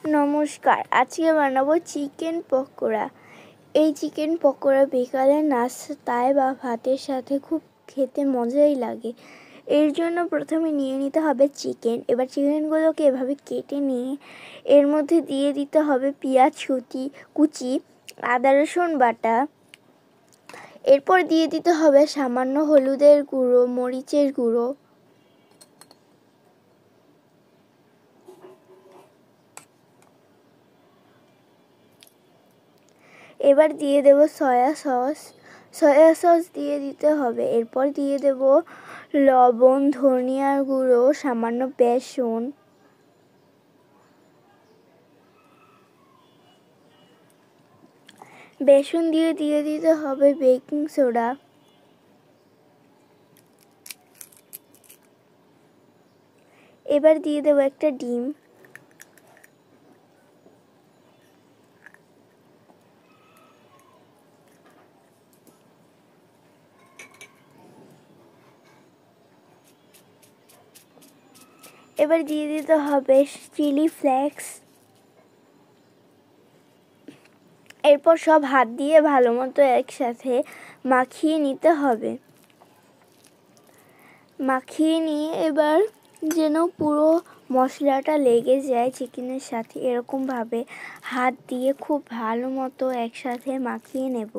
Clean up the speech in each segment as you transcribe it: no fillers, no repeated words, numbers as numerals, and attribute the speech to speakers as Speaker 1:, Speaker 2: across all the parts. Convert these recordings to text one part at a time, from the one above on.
Speaker 1: নমস্কার, আজকে বানাবো চিকেন পকোড়া। এই চিকেন পকোড়া বিকালে নাস্তায় বা ভাতের সাথে খুব খেতে মজাই লাগে। এর জন্য প্রথমে নিয়ে নিতে হবে চিকেন। এবার চিকেনগুলোকে এভাবে কেটে নিয়ে এর মধ্যে দিয়ে দিতে হবে পেঁয়াজ কুচি, আদা রসুন বাটা। এরপর দিয়ে দিতে হবে সামান্য হলুদের গুঁড়ো, মরিচের গুঁড়ো। এবার দিয়ে দেব সয়া সস দিয়ে দিতে হবে। এরপর দিয়ে দেব লবণ, ধনিয়ার গুঁড়ো, সামান্য বেসন দিয়ে দিতে হবে বেকিং সোডা। এবার দিয়ে দেব একটা ডিম। এবার দিয়ে দিতে হবে চিলি ফ্লেক্স। এরপর সব হাত দিয়ে ভালো মতো একসাথে মাখিয়ে নিতে হবে। মাখিয়ে নিয়ে এবার যেন পুরো মশলাটা লেগে যায় চিকেনের সাথে, এরকমভাবে হাত দিয়ে খুব ভালো মতো একসাথে মাখিয়ে নেব।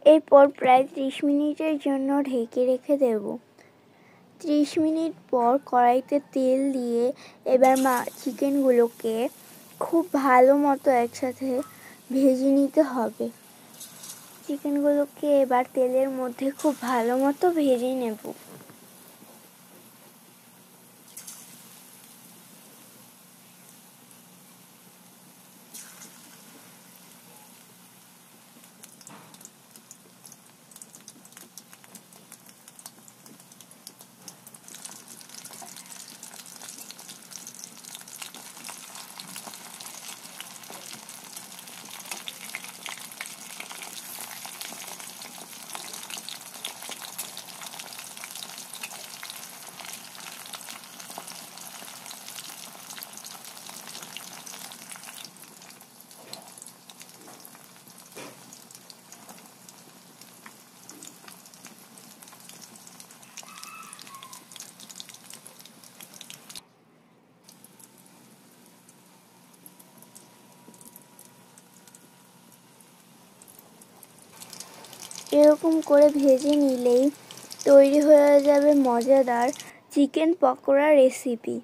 Speaker 1: এরপর প্রায় 30 মিনিটের জন্য ঢেকে রেখে দেব। 30 মিনিট পর কড়াইতে তেল দিয়ে এবার চিকেনগুলোকে খুব ভালো মতো একসাথে ভেজে নিতে হবে। চিকেনগুলোকে এবার তেলের মধ্যে খুব ভালো মতো ভেজে নেব। এরকম করে ভেজে নিলেই তৈরি হয়ে যাবে মজাদার চিকেন পকোড়া রেসিপি।